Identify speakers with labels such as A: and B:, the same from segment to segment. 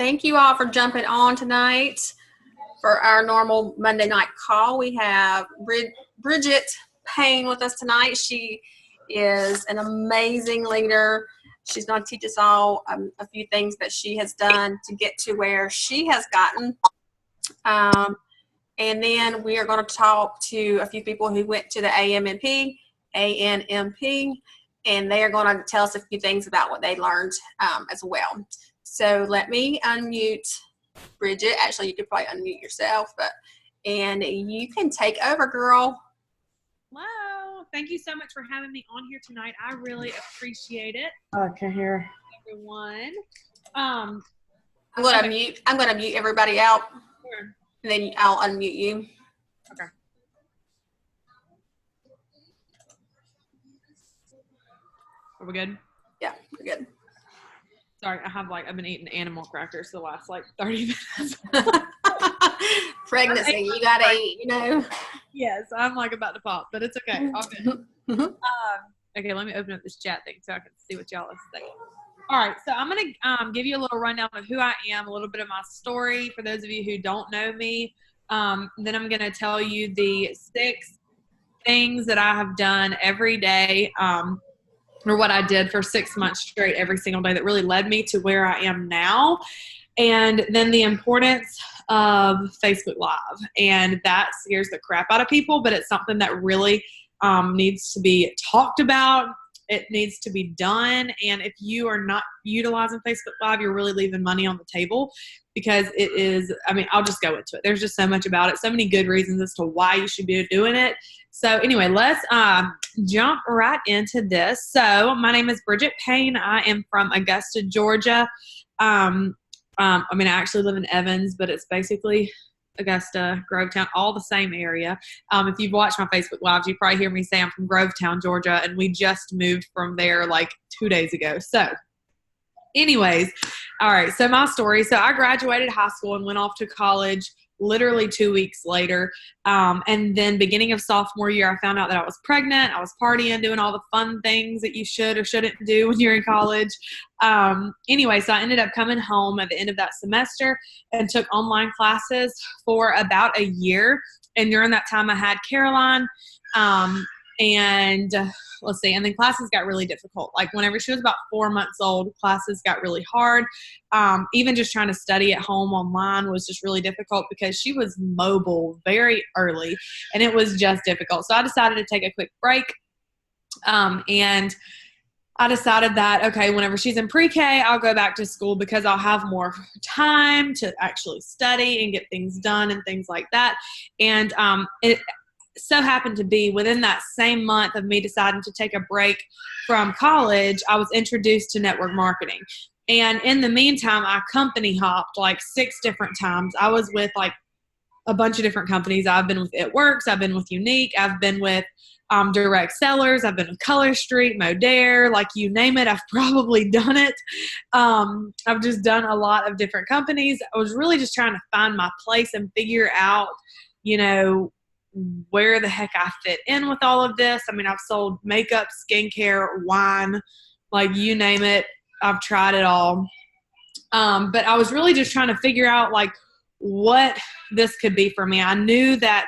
A: Thank you all for jumping on tonight for our normal Monday night call. We have Bridget Payne with us tonight. She is an amazing leader. She's going to teach us all a few things that she has done to get to where she has gotten. And then we are going to talk to a few people who went to the ANMP, and they are going to tell us a few things about what they learned as well. So let me unmute Bridget. Actually, you could probably unmute yourself, and you can take over, girl.
B: Hello. Thank you so much for having me on here tonight. I really appreciate it.
C: Okay, here.
B: Everyone.
A: I'm gonna mute everybody out.
B: Sure.
A: And then I'll unmute you.
B: Okay. Are we good?
A: Yeah, we're good.
B: Sorry, I've been eating animal crackers the last 30 minutes.
A: Pregnancy, you gotta eat,
B: Yes, I'm about to pop, but it's okay. All good. Okay, let me open up this chat thing so I can see what y'all are saying. All right, so I'm going to give you a little rundown of who I am, a little bit of my story for those of you who don't know me. Then I'm going to tell you the 6 things that I have done every day, or what I did for 6 months straight every single day that really led me to where I am now. And then the importance of Facebook Live. And that scares the crap out of people, but it's something that really needs to be talked about. It needs to be done. And if you are not utilizing Facebook Live, you're really leaving money on the table, because it is, I'll just go into it. There's just so much about it. So many good reasons as to why you should be doing it. So anyway, let's jump right into this. So my name is Bridget Payne. I am from Augusta, Georgia. I actually live in Evans, but it's basically Augusta, Grovetown, all the same area. If you've watched my Facebook Lives, you probably hear me say I'm from Grovetown, Georgia, and we just moved from there 2 days ago. So anyways, all right, so my story. So I graduated high school and went off to college literally 2 weeks later. And then beginning of sophomore year, I found out that I was pregnant. I was partying, doing all the fun things that you should or shouldn't do when you're in college. Anyway, so I ended up coming home at the end of that semester and took online classes for about a year. And during that time, I had Caroline. And then classes got really difficult. Whenever she was about 4 months old, classes got really hard. Even just trying to study at home online was just really difficult because she was mobile very early, and it was just difficult. So I decided to take a quick break. And I decided that, okay, whenever she's in pre-K, I'll go back to school because I'll have more time to actually study and get things done and things like that. And it so happened to be within that same month of me deciding to take a break from college, I was introduced to network marketing. And in the meantime, I company hopped 6 different times. I was with a bunch of different companies. I've been with It Works. I've been with Unique. I've been with Direct Sellers. I've been with Color Street, Modere, you name it. I've probably done it. I've just done a lot of different companies. I was really just trying to find my place and figure out, where the heck I fit in with all of this. I've sold makeup, skincare, wine, you name it. I've tried it all. But I was really just trying to figure out what this could be for me. I knew that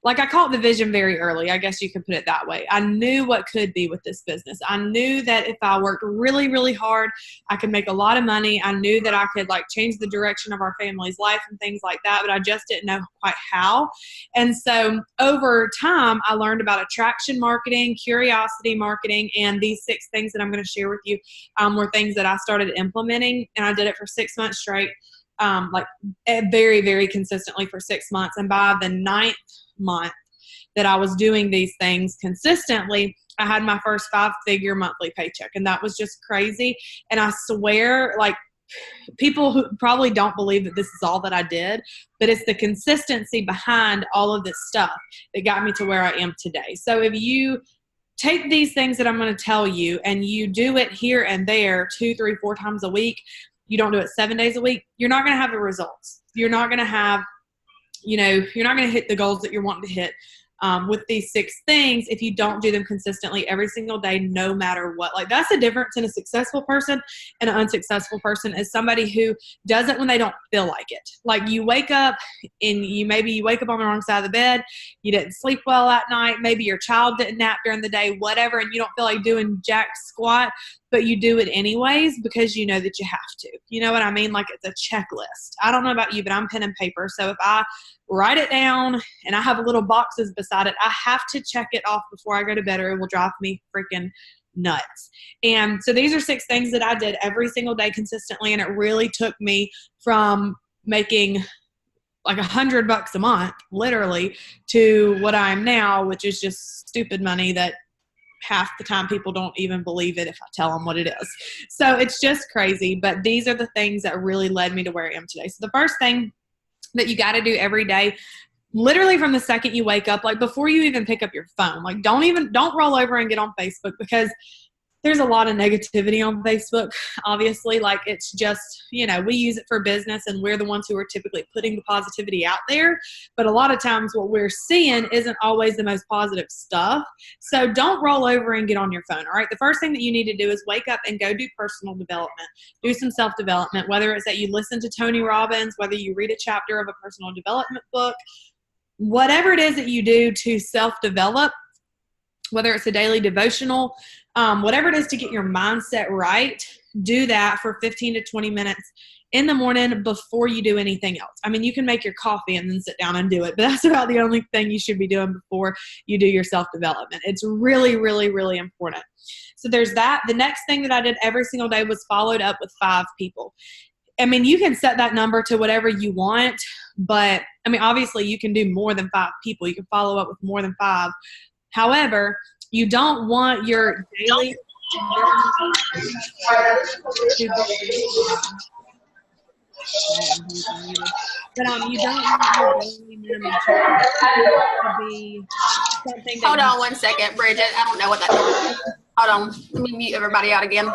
B: I caught the vision very early. I guess you could put it that way. I knew what could be with this business. I knew that if I worked really, really hard, I could make a lot of money. I knew that I could change the direction of our family's life and things like that, but I just didn't know quite how. And so over time, I learned about attraction marketing, curiosity marketing, and these 6 things that I'm going to share with you were things that I started implementing, and I did it for 6 months straight, very, very consistently for 6 months. And by the 9th month that I was doing these things consistently, I had my first 5-figure monthly paycheck, and that was just crazy. And I swear, people who probably don't believe that this is all that I did, but it's the consistency behind all of this stuff that got me to where I am today. So if you take these things that I'm going to tell you and you do it here and there 2, 3, 4 times a week, you don't do it 7 days a week, you're not going to have the results. You're not going to have, you're not going to hit the goals that you're wanting to hit. with these 6 things if you don't do them consistently every single day, no matter what. Like, that's the difference in a successful person and an unsuccessful person, is somebody who does it when they don't feel like it. Like, you wake up and you wake up on the wrong side of the bed, you didn't sleep well that night, maybe your child didn't nap during the day, whatever, and you don't feel like doing jack squat, but you do it anyways because you know that you have to. You know what I mean? Like, it's a checklist. I don't know about you, but I'm pen and paper. So if I write it down and I have little boxes beside it, I have to check it off before I go to bed or it will drive me freaking nuts. And so these are 6 things that I did every single day consistently. And it really took me from making like $100 a month, literally, to what I am now, which is just stupid money that half the time people don't even believe it if I tell them what it is. So it's just crazy. But these are the things that really led me to where I am today. So the first thing that you got to do every day, literally from the second you wake up, like before you even pick up your phone, like don't roll over and get on Facebook, because there's a lot of negativity on Facebook, obviously. Like, it's just, we use it for business and we're the ones who are typically putting the positivity out there. But a lot of times what we're seeing isn't always the most positive stuff. So don't roll over and get on your phone, all right? The first thing that you need to do is wake up and go do personal development. Do some self-development, whether it's that you listen to Tony Robbins, whether you read a chapter of a personal development book, whatever it is that you do to self-develop, whether it's a daily devotional, whatever it is to get your mindset right, do that for 15 to 20 minutes in the morning before you do anything else. I mean, you can make your coffee and then sit down and do it, but that's about the only thing you should be doing before you do your self-development. It's really, really, really important. So there's that. The next thing that I did every single day was followed up with 5 people. I mean, you can set that number to whatever you want, but I mean, obviously you can do more than 5 people. You can follow up with more than 5. However, you don't want your daily you don't want your daily minimum to be something.
A: Hold on one second, Bridget. I don't know what that is. Hold on. Let me mute everybody out again.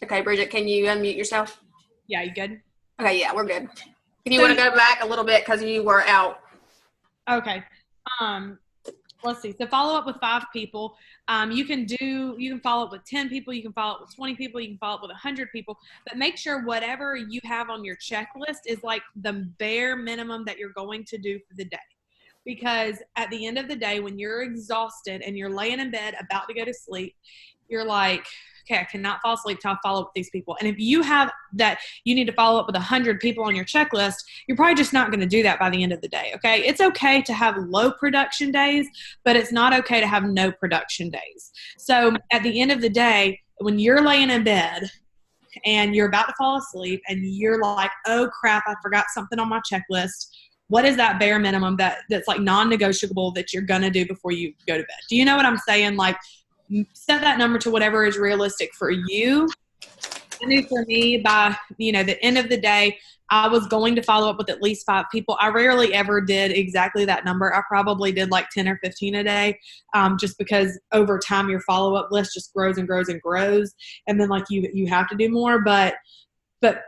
A: Okay, Bridget, can you unmute yourself?
B: Yeah, you good?
A: Okay, yeah, we're good. If you want to go back a little bit because you were out.
B: Okay. Let's see. So follow up with 5 people. You can follow up with 10 people. You can follow up with 20 people. You can follow up with 100 people. But make sure whatever you have on your checklist is like the bare minimum that you're going to do for the day. Because at the end of the day, when you're exhausted and you're laying in bed about to go to sleep, you're like, okay, I cannot fall asleep till I follow up with these people. And if you have that, you need to follow up with 100 people on your checklist, you're probably just not going to do that by the end of the day, okay? It's okay to have low production days, but it's not okay to have no production days. So at the end of the day, when you're laying in bed and you're about to fall asleep and you're like, oh crap, I forgot something on my checklist, what is that bare minimum that's like non-negotiable that you're going to do before you go to bed? Do you know what I'm saying? Like, set that number to whatever is realistic for you. I knew for me, by the end of the day, I was going to follow up with at least 5 people. I rarely ever did exactly that number. I probably did like 10 or 15 a day, just because over time your follow-up list just grows and grows and grows, and then like you have to do more. But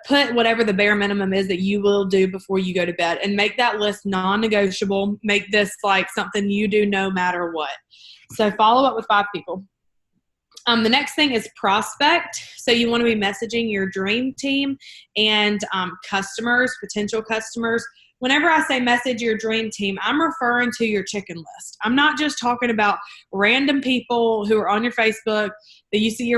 B: put whatever the bare minimum is that you will do before you go to bed, and make that list non-negotiable. Make this like something you do no matter what. So follow up with 5 people. The next thing is prospect. So you want to be messaging your dream team and customers, potential customers. Whenever I say message your dream team, I'm referring to your chicken list. I'm not just talking about random people who are on your Facebook that you see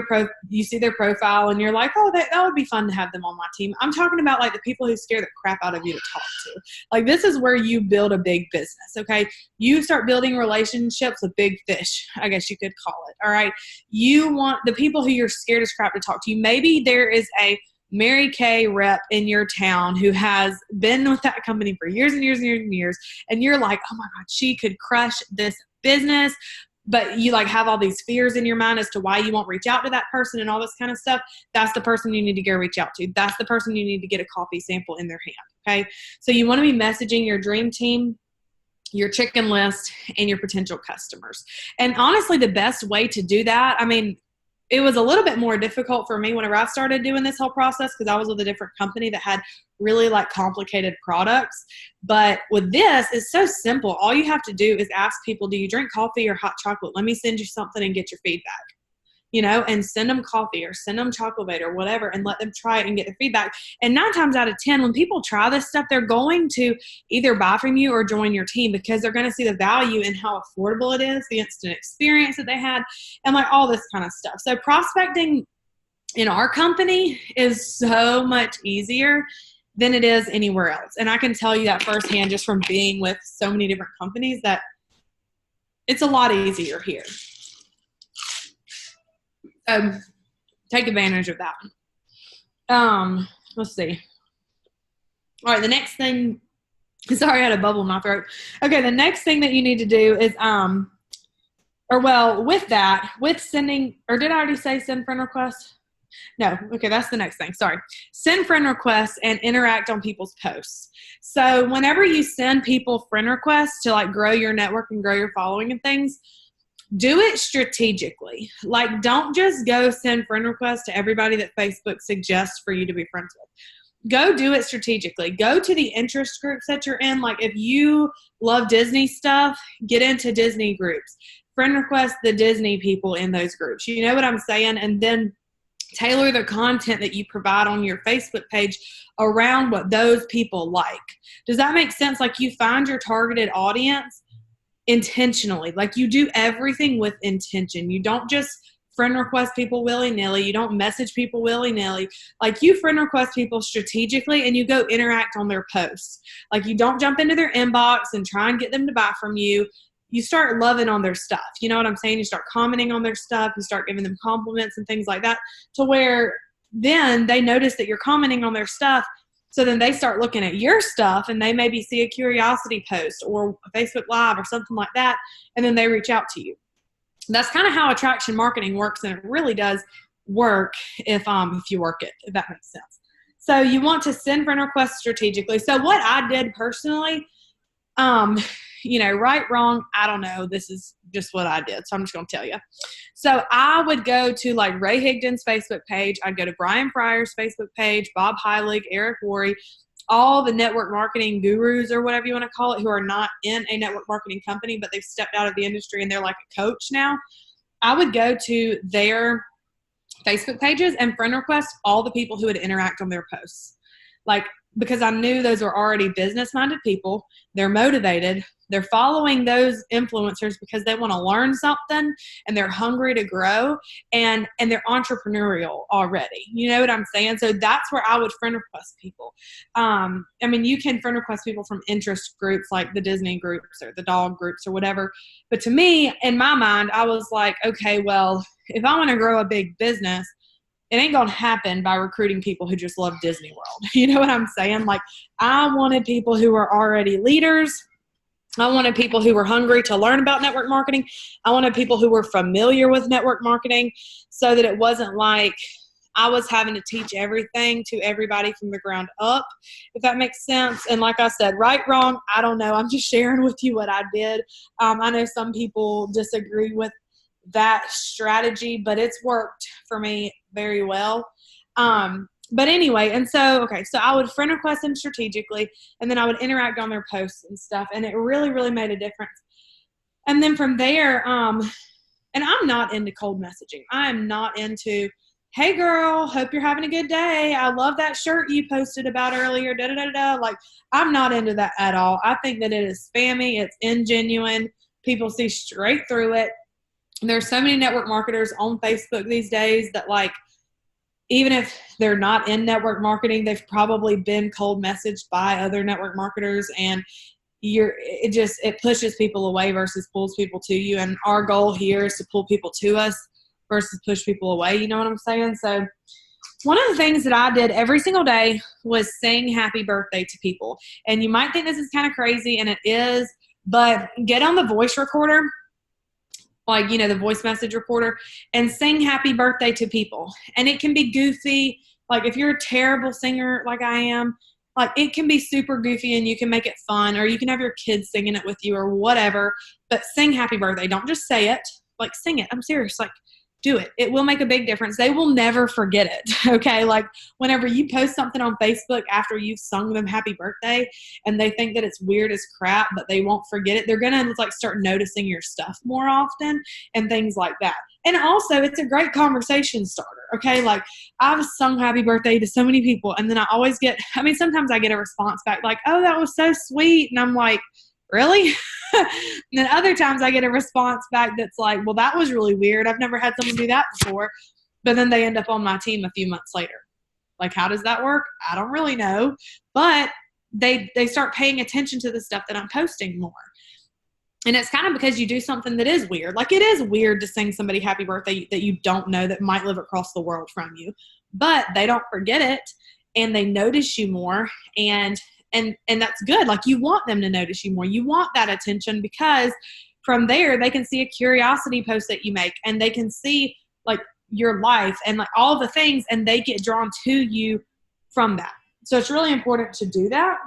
B: their profile and you're like, oh, that would be fun to have them on my team. I'm talking about like the people who scare the crap out of you to talk to. Like, this is where you build a big business, okay? You start building relationships with big fish, I guess you could call it, all right? You want the people who you're scared as crap to talk to. Maybe there is a Mary Kay rep in your town who has been with that company for years and years and years and years, and you're like, oh my God, she could crush this business, but you like have all these fears in your mind as to why you won't reach out to that person and all this kind of stuff. That's the person you need to go reach out to. That's the person you need to get a coffee sample in their hand, okay? So you want to be messaging your dream team, your chicken list, and your potential customers. And honestly, the best way to do that, I mean, it was a little bit more difficult for me whenever I started doing this whole process because I was with a different company that had really like complicated products. But with this, it's so simple. All you have to do is ask people, do you drink coffee or hot chocolate? Let me send you something and get your feedback. And send them coffee or send them Chocolate or whatever and let them try it and get the feedback. And 9 times out of 10, when people try this stuff, they're going to either buy from you or join your team because they're going to see the value in how affordable it is, the instant experience that they had, and like all this kind of stuff. So prospecting in our company is so much easier than it is anywhere else. And I can tell you that firsthand just from being with so many different companies that it's a lot easier here. Take advantage of that one. Let's see. All right, the next thing, sorry, I had a bubble in my throat. Okay, the next thing that you need to do is, with sending, or did I already say send friend requests? No. Okay, that's the next thing. Sorry. Send friend requests and interact on people's posts. So whenever you send people friend requests to like grow your network and grow your following and things, do it strategically. Like, don't just go send friend requests to everybody that Facebook suggests for you to be friends with. Go do it strategically. Go to the interest groups that you're in. Like, if you love Disney stuff, get into Disney groups. Friend request the Disney people in those groups. You know what I'm saying? And then tailor the content that you provide on your Facebook page around what those people like. Does that make sense? Like, you find your targeted audience intentionally. Like, you do everything with intention. You don't just friend request people willy-nilly. You don't message people willy-nilly. Like, you friend request people strategically and you go interact on their posts. Like, you don't jump into their inbox and try and get them to buy from you. You start loving on their stuff. You know what I'm saying? You start commenting on their stuff. You start giving them compliments and things like that, to where then they notice that you're commenting on their stuff. So then they start looking at your stuff and they maybe see a curiosity post or a Facebook Live or something like that, and then they reach out to you. That's kind of how attraction marketing works, and it really does work if you work it, if that makes sense. So you want to send friend requests strategically. So what I did personally, right, wrong, I don't know. This is just what I did. So I'm just going to tell you. So I would go to like Ray Higdon's Facebook page. I'd go to Brian Fryer's Facebook page, Bob Heilig, Eric Worre, all the network marketing gurus or whatever you want to call it, who are not in a network marketing company, but they've stepped out of the industry and they're like a coach now. I would go to their Facebook pages and friend request all the people who would interact on their posts. Like, because I knew those were already business-minded people. They're motivated. They're following those influencers because they want to learn something and they're hungry to grow, and they're entrepreneurial already. You know what I'm saying? So that's where I would friend request people. You can friend request people from interest groups like the Disney groups or the dog groups or whatever. But to me, in my mind, I was like, okay, well, if I want to grow a big business, it ain't going to happen by recruiting people who just love Disney World. You know what I'm saying? Like, I wanted people who are already leaders. I wanted people who were hungry to learn about network marketing. I wanted people who were familiar with network marketing, so that it wasn't like I was having to teach everything to everybody from the ground up, if that makes sense. And like I said, right, wrong, I don't know. I'm just sharing with you what I did. I know some people disagree with that strategy, but it's worked for me very well. But anyway, and so I would friend request them strategically, and then I would interact on their posts and stuff, and it really, really made a difference. And then from there, and I'm not into cold messaging. I am not into, hey girl, hope you're having a good day. I love that shirt you posted about earlier, da-da-da-da. Like, I'm not into that at all. I think that it is spammy. It's ingenuine. People see straight through it. There's so many network marketers on Facebook these days that, like, even if they're not in network marketing, they've probably been cold messaged by other network marketers, and it pushes people away versus pulls people to you. And our goal here is to pull people to us versus push people away. You know what I'm saying? So one of the things that I did every single day was sing happy birthday to people. And you might think this is kind of crazy, and it is, but get on the voice recorder, like, the voice message recorder, and sing happy birthday to people. And it can be goofy. Like, if you're a terrible singer like I am, like, it can be super goofy and you can make it fun, or you can have your kids singing it with you or whatever, but sing happy birthday. Don't just say it. Like, sing it. I'm serious. Like, do it. It will make a big difference. They will never forget it. Okay. Like whenever you post something on Facebook after you've sung them happy birthday and they think that it's weird as crap, but they won't forget it, they're going to like start noticing your stuff more often and things like that. And also it's a great conversation starter. Okay. Like I've sung happy birthday to so many people and then I always get, sometimes I get a response back like, oh, that was so sweet. And I'm like, really? And then other times I get a response back that's like, well, that was really weird. I've never had someone do that before. But then they end up on my team a few months later. Like, how does that work? I don't really know. But they start paying attention to the stuff that I'm posting more. And it's kind of because you do something that is weird. Like it is weird to sing somebody happy birthday that you don't know that might live across the world from you. But they don't forget it and they notice you more. And that's good. Like you want them to notice you more. You want that attention because from there they can see a curiosity post that you make and they can see like your life and like all the things and they get drawn to you from that. So it's really important to do that.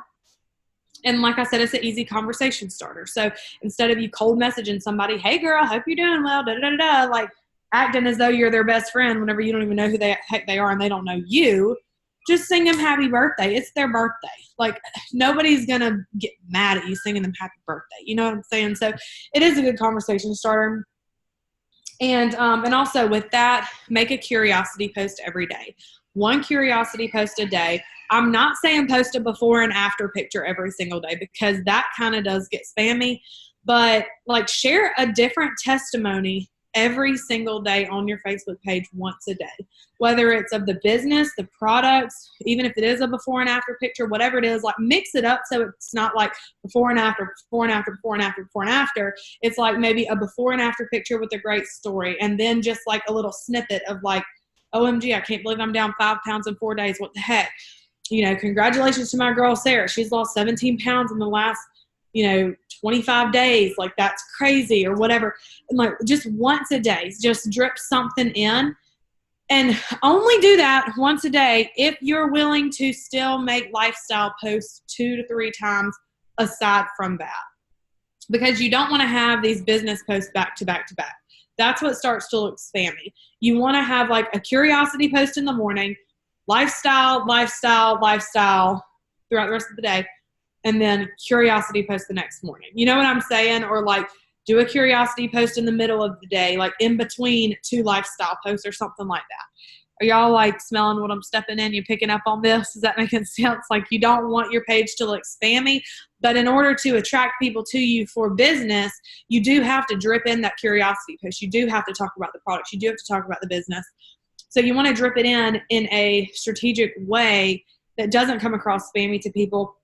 B: And like I said, it's an easy conversation starter. So instead of you cold messaging somebody, hey girl, hope you're doing well, da da da da, like acting as though you're their best friend whenever you don't even know who the heck they are and they don't know you. Just sing them happy birthday. It's their birthday. Like nobody's going to get mad at you singing them happy birthday. You know what I'm saying? So it is a good conversation starter. And also with that, make a curiosity post every day. One curiosity post a day. I'm not saying post a before and after picture every single day because that kind of does get spammy, but like share a different testimony every single day on your Facebook page once a day, whether it's of the business, the products, even if it is a before and after picture, whatever it is, like mix it up so it's not like before and after, before and after, before and after, before and after. It's like maybe a before and after picture with a great story and then just like a little snippet of like, OMG, I can't believe I'm down 5 pounds in 4 days. What the heck? You know, congratulations to my girl, Sarah. She's lost 17 pounds in the last 25 days. Like that's crazy or whatever. And like just once a day, just drip something in and only do that once a day if you're willing to still make lifestyle posts 2 to 3 times aside from that, because you don't want to have these business posts back to back to back. That's what starts to look spammy. You want to have like a curiosity post in the morning, lifestyle throughout the rest of the day, and then curiosity post the next morning. You know what I'm saying? Or like do a curiosity post in the middle of the day, like in between 2 lifestyle posts or something like that. Are y'all like smelling what I'm stepping in? You picking up on this? Is that making sense? Like you don't want your page to look spammy, but in order to attract people to you for business, you do have to drip in that curiosity post. You do have to talk about the products. You do have to talk about the business. So you want to drip it in a strategic way that doesn't come across spammy to people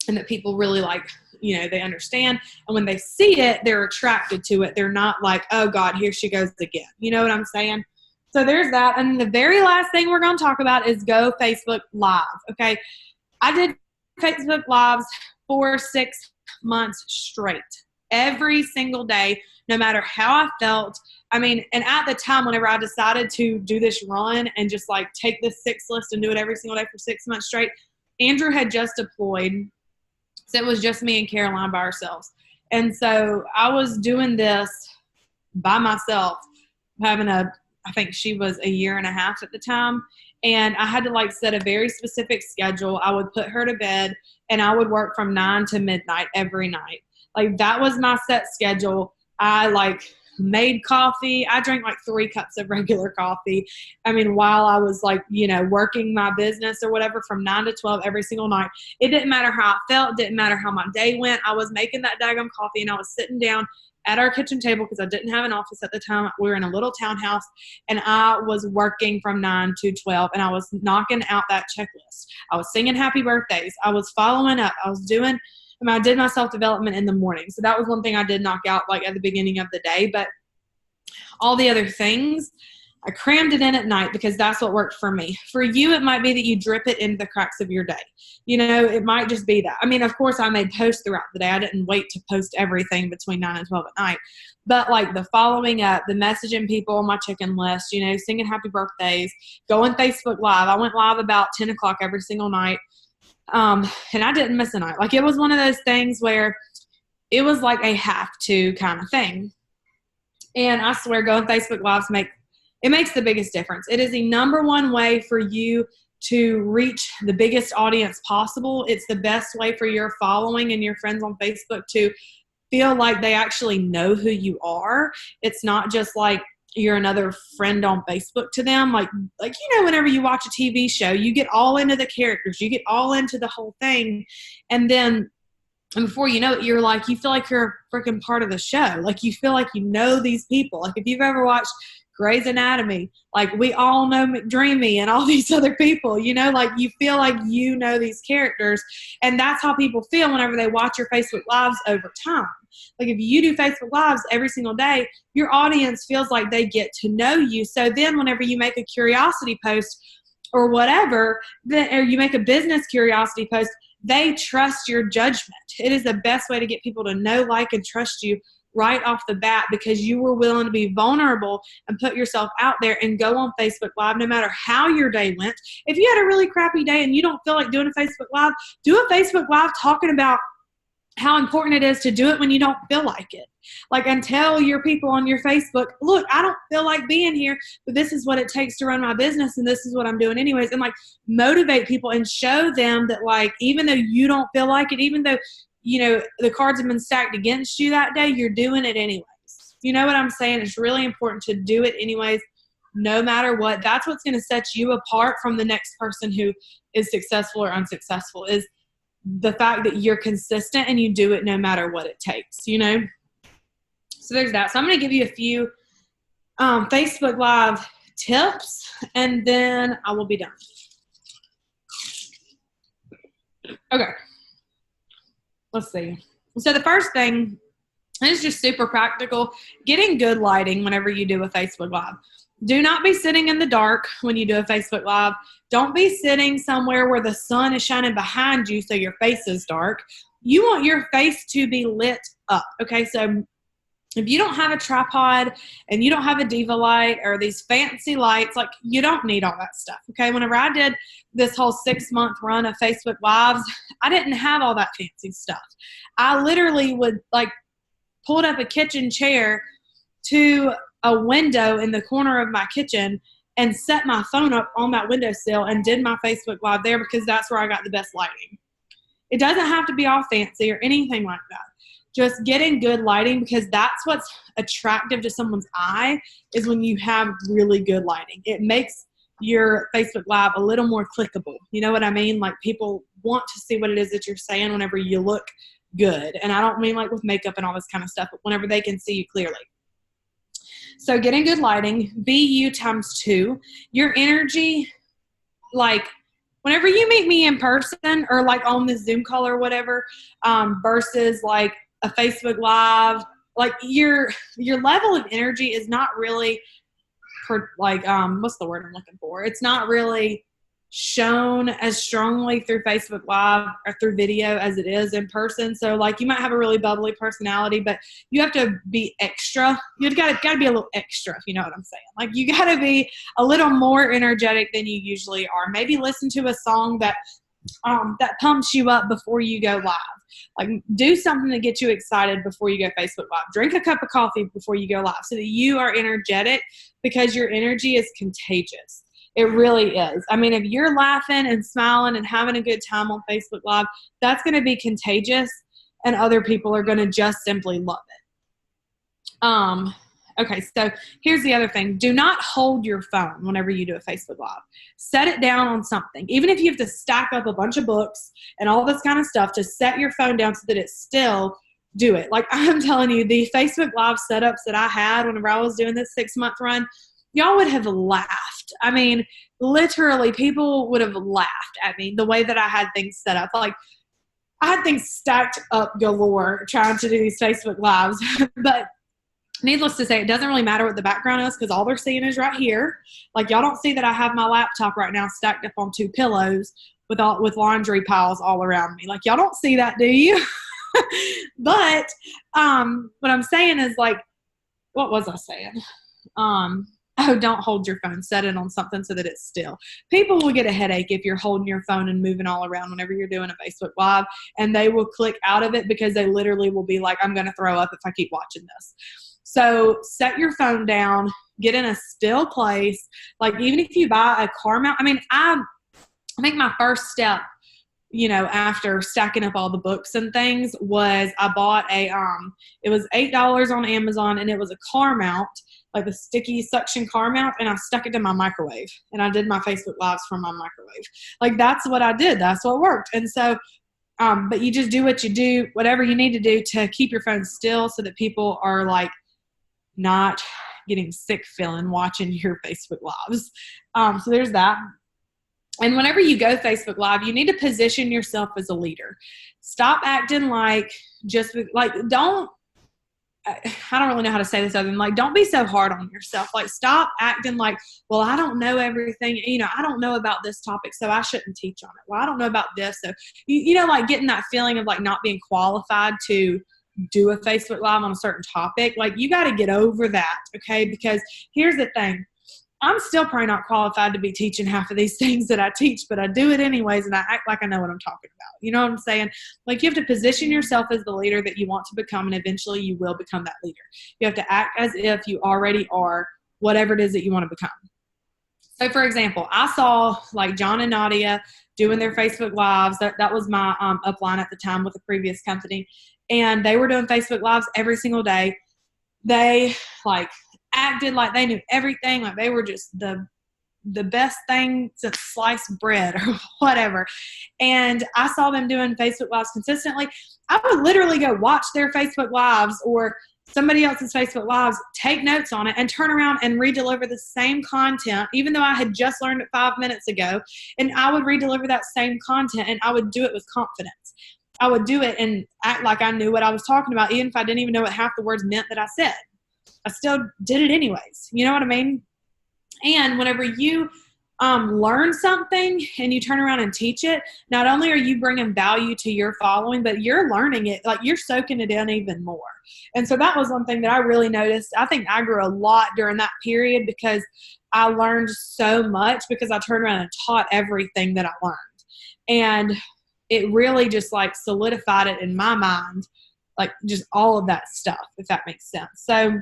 B: and that people really like, they understand. And when they see it, they're attracted to it. They're not like, oh God, here she goes again. You know what I'm saying? So there's that. And the very last thing we're going to talk about is go Facebook Live. Okay. I did Facebook Lives for 6 months straight, every single day, no matter how I felt. And at the time, whenever I decided to do this run and just like take this 6 list and do it every single day for 6 months straight, Andrew had just deployed. So it was just me and Caroline by ourselves. And so I was doing this by myself, I think she was 1.5 years at the time. And I had to like set a very specific schedule. I would put her to bed and I would work from 9 to midnight every night. Like that was my set schedule. I like made coffee. I drank like 3 cups of regular coffee. While I was like, working my business or whatever from 9 to 12 every single night. It didn't matter how I felt. It didn't matter how my day went. I was making that daggum coffee and I was sitting down at our kitchen table because I didn't have an office at the time. We were in a little townhouse and I was working from 9 to 12 and I was knocking out that checklist. I was singing happy birthdays. I was following up. I did my self-development in the morning. So that was one thing I did knock out like at the beginning of the day. But all the other things, I crammed it in at night because that's what worked for me. For you, it might be that you drip it into the cracks of your day. It might just be that. Of course, I made posts throughout the day. I didn't wait to post everything between 9 and 12 at night. But like the following up, the messaging people on my chicken list, singing happy birthdays, going Facebook Live. I went live about 10 o'clock every single night. And I didn't miss a night. Like it was one of those things where it was like a have to kind of thing. And I swear going Facebook Lives make It makes the biggest difference. It is the number one way for you to reach the biggest audience possible. It's the best way for your following and your friends on Facebook to feel like they actually know who you are. It's not just like you're another friend on Facebook to them. Like, whenever you watch a TV show, you get all into the characters, you get all into the whole thing. And then, and before you know it, you feel like you're a freaking part of the show. Like, you feel like you know these people. Like, if you've ever watched Grey's Anatomy, like, we all know McDreamy and all these other people, like, you feel like you know these characters. And that's how people feel whenever they watch your Facebook Lives over time. Like, if you do Facebook Lives every single day, your audience feels like they get to know you. So then whenever you make a curiosity post or whatever, or you make a business curiosity post, they trust your judgment. It is the best way to get people to know, like, and trust you right off the bat, because you were willing to be vulnerable and put yourself out there and go on Facebook Live no matter how your day went. If you had a really crappy day and you don't feel like doing a Facebook Live, do a Facebook Live talking about how important it is to do it when you don't feel like it. Like, and tell your people on your Facebook, look, I don't feel like being here, but this is what it takes to run my business, and this is what I'm doing anyways. And, like, motivate people and show them that, like, even though you don't feel like it, even though, the cards have been stacked against you that day, you're doing it anyways. You know what I'm saying? It's really important to do it anyways, no matter what. That's what's going to set you apart from the next person who is successful or unsuccessful, is the fact that you're consistent and you do it no matter what it takes, So there's that. So I'm going to give you a few Facebook Live tips, and then I will be done. Okay. Let's see. So the first thing is just super practical. Getting good lighting whenever you do a Facebook Live. Do not be sitting in the dark when you do a Facebook Live. Don't be sitting somewhere where the sun is shining behind you so your face is dark. You want your face to be lit up. Okay, so if you don't have a tripod and you don't have a diva light or these fancy lights, like, you don't need all that stuff. Okay, whenever I did this whole 6-month run of Facebook Lives, I didn't have all that fancy stuff. I literally would, like, pulled up a kitchen chair to a window in the corner of my kitchen and set my phone up on that windowsill and did my Facebook Live there, because that's where I got the best lighting. It doesn't have to be all fancy or anything like that. Just getting good lighting, because that's what's attractive to someone's eye, is when you have really good lighting. It makes your Facebook Live a little more clickable. You know what I mean? Like, people want to see what it is that you're saying whenever you look good. And I don't mean like with makeup and all this kind of stuff, but whenever they can see you clearly. So getting good lighting, BU times 2. Your energy, like, whenever you meet me in person or like on this Zoom call or whatever, versus like a Facebook Live, like, your level of energy is not really what's the word I'm looking for? It's not really shown as strongly through Facebook Live or through video as it is in person. So, like, you might have a really bubbly personality, but you have to be extra. You've got to be a little extra, if you know what I'm saying. Like, you got to be a little more energetic than you usually are. Maybe listen to a song that pumps you up before you go live. Like, do something to get you excited before you go Facebook Live. Drink a cup of coffee before you go live so that you are energetic, because your energy is contagious. It really is. I mean, if you're laughing and smiling and having a good time on Facebook Live, that's going to be contagious, and other people are going to just simply love it. Okay, so here's the other thing. Do not hold your phone whenever you do a Facebook Live. Set it down on something. Even if you have to stack up a bunch of books and all this kind of stuff, to set your phone down so that it's still, do it. Like, I'm telling you, the Facebook Live setups that I had whenever I was doing this 6-month run, y'all would have laughed. I mean, literally, people would have laughed at me the way that I had things set up. Like, I had things stacked up galore trying to do these Facebook Lives. But needless to say, it doesn't really matter what the background is, because all they're seeing is right here. Like, y'all don't see that I have my laptop right now stacked up on 2 pillows with laundry piles all around me. Like, y'all don't see that, do you? But what I'm saying is, like, what was I saying? Don't hold your phone. Set it on something so that it's still. People will get a headache if you're holding your phone and moving all around whenever you're doing a Facebook Live, and they will click out of it because they literally will be like, I'm going to throw up if I keep watching this. So set your phone down, get in a still place. Like even if you buy a car mount, I think my first step, after stacking up all the books and things was I bought it was $8 on Amazon, and it was a car mount, like a sticky suction car mount, and I stuck it to my microwave, and I did my Facebook Lives from my microwave. Like that's what I did. That's what worked. And so, but you just do what you do, whatever you need to do to keep your phone still so that people are like not getting sick feeling watching your Facebook Lives. So there's that. And whenever you go Facebook Live, you need to position yourself as a leader. Stop acting like I don't really know how to say this other than like, don't be so hard on yourself. Like stop acting like, well, I don't know everything. I don't know about this topic, so I shouldn't teach on it. Well, I don't know about this. So, like getting that feeling of like not being qualified to do a Facebook Live on a certain topic. Like you got to get over that. Okay. Because here's the thing. I'm still probably not qualified to be teaching half of these things that I teach, but I do it anyways, and I act like I know what I'm talking about. You know what I'm saying? Like you have to position yourself as the leader that you want to become, and eventually you will become that leader. You have to act as if you already are whatever it is that you want to become. So, for example, I saw like John and Nadia doing their Facebook Lives. That was my upline at the time with the previous company, and they were doing Facebook Lives every single day. They acted like they knew everything, like they were just the best thing since sliced bread or whatever. And I saw them doing Facebook Lives consistently. I would literally go watch their Facebook Lives or somebody else's Facebook Lives, take notes on it, and turn around and redeliver the same content, even though I had just learned it 5 minutes ago. And I would redeliver that same content, and I would do it with confidence. I would do it and act like I knew what I was talking about, even if I didn't even know what half the words meant that I said. I still did it anyways. You know what I mean? And whenever you learn something and you turn around and teach it, not only are you bringing value to your following, but you're learning it, like you're soaking it in even more. And so that was one thing that I really noticed. I think I grew a lot during that period because I learned so much because I turned around and taught everything that I learned. And it really just like solidified it in my mind, like just all of that stuff, if that makes sense. So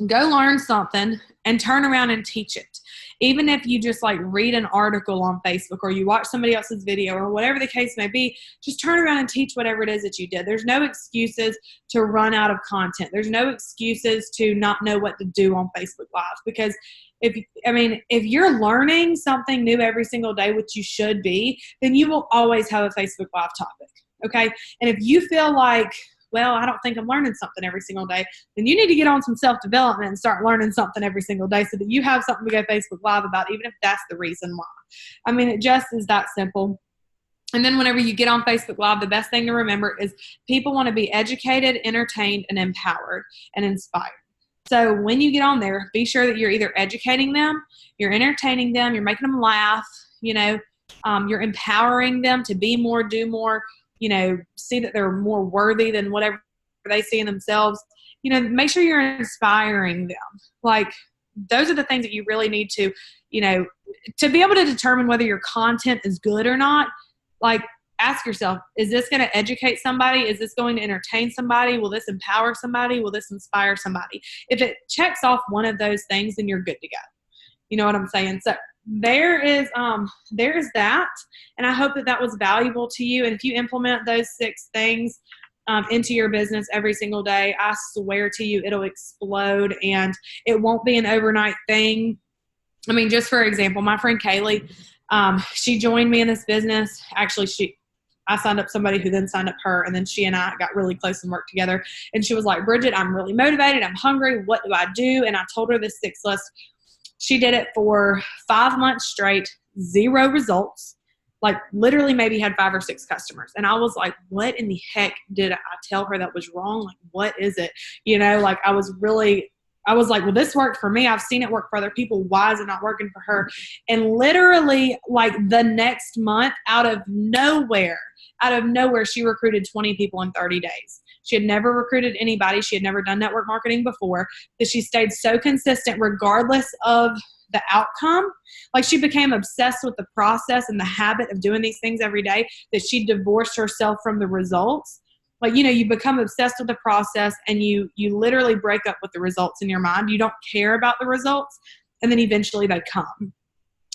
B: go learn something and turn around and teach it. Even if you just like read an article on Facebook or you watch somebody else's video or whatever the case may be, just turn around and teach whatever it is that you did. There's no excuses to run out of content. There's no excuses to not know what to do on Facebook Live, because if you're learning something new every single day, which you should be, then you will always have a Facebook Live topic. Okay. And if you feel like, well, I don't think I'm learning something every single day, then you need to get on some self-development and start learning something every single day so that you have something to go Facebook Live about, even if that's the reason why. It just is that simple. And then whenever you get on Facebook Live, the best thing to remember is people want to be educated, entertained, and empowered and inspired. So when you get on there, be sure that you're either educating them, you're entertaining them, you're making them laugh, you're empowering them to be more, do more, see that they're more worthy than whatever they see in themselves. Make sure you're inspiring them. Like those are the things that you really need to, to be able to determine whether your content is good or not. Like ask yourself, is this going to educate somebody? Is this going to entertain somebody? Will this empower somebody? Will this inspire somebody? If it checks off one of those things, then you're good to go. You know what I'm saying? So there is that, and I hope that was valuable to you. And if you implement those 6 things into your business every single day, I swear to you, it'll explode, and it won't be an overnight thing. Just for example, my friend Kaylee, she joined me in this business. Actually, I signed up somebody who then signed up her, and then she and I got really close and worked together. And she was like, Bridget, I'm really motivated. I'm hungry. What do I do? And I told her this 6 list. She did it for 5 months straight, 0 results, like literally maybe had 5 or 6 customers. And I was like, what in the heck did I tell her that was wrong? Like, what is it? I was like, well, this worked for me. I've seen it work for other people. Why is it not working for her? And literally like the next month, out of nowhere, she recruited 20 people in 30 days. She had never recruited anybody. She had never done network marketing before, but she stayed so consistent regardless of the outcome. Like she became obsessed with the process and the habit of doing these things every day that she divorced herself from the results. Like, you know, you become obsessed with the process and you literally break up with the results in your mind. You don't care about the results, and then eventually they come.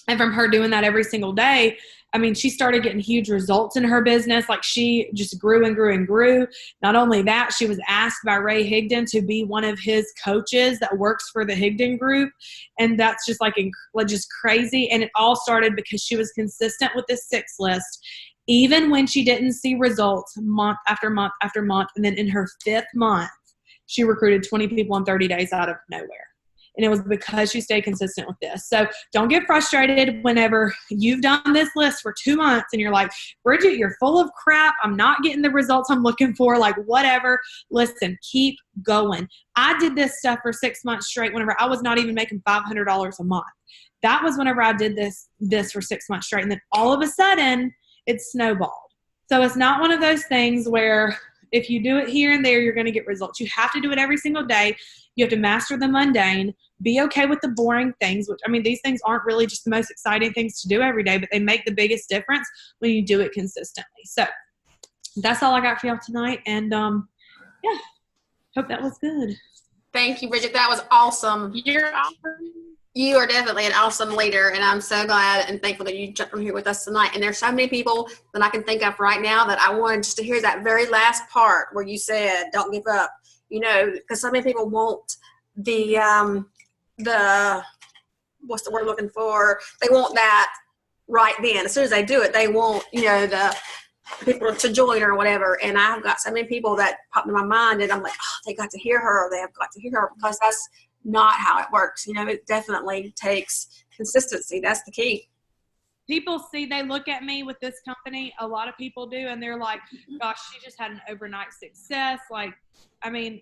B: And from her doing that every single day, I mean, she started getting huge results in her business. Like, she just grew and grew and grew. Not only that, she was asked by Ray Higdon to be one of his coaches that works for the Higdon Group. And that's just like just crazy. And it all started because she was consistent with this 6 list, even when she didn't see results month after month after month. And then in her 5th month, she recruited 20 people in 30 days out of nowhere. And it was because she stayed consistent with this. So don't get frustrated whenever you've done this list for 2 months and you're like, Bridget, you're full of crap. I'm not getting the results I'm looking for, like whatever. Listen, keep going. I did this stuff for 6 months straight whenever I was not even making $500 a month. That was whenever I did this for 6 months straight. And then all of a sudden, it snowballed. So it's not one of those things where if you do it here and there, you're going to get results. You have to do it every single day. You have to master the mundane, be okay with the boring things, which, I mean, these things aren't really just the most exciting things to do every day, but they make the biggest difference when you do it consistently. So that's all I got for y'all tonight. And yeah, hope that was good.
A: Thank you, Bridget. That was awesome.
C: You're awesome.
A: You are definitely an awesome leader, and I'm so glad and thankful that you jumped on here with us tonight. And there's so many people that I can think of right now that I wanted just to hear that very last part where you said, don't give up, you know, because so many people want the what's the word I'm looking for? They want that right then. As soon as they do it, they want, you know, the people to join or whatever. And I've got so many people that pop in my mind, and I'm like, oh, they got to hear her, or they have got to hear her, because that's not how it works. You know, it definitely takes consistency. That's the key.
B: People see, they look at me with this company, a lot of people do, and they're like, gosh, she just had an overnight success. Like, I mean,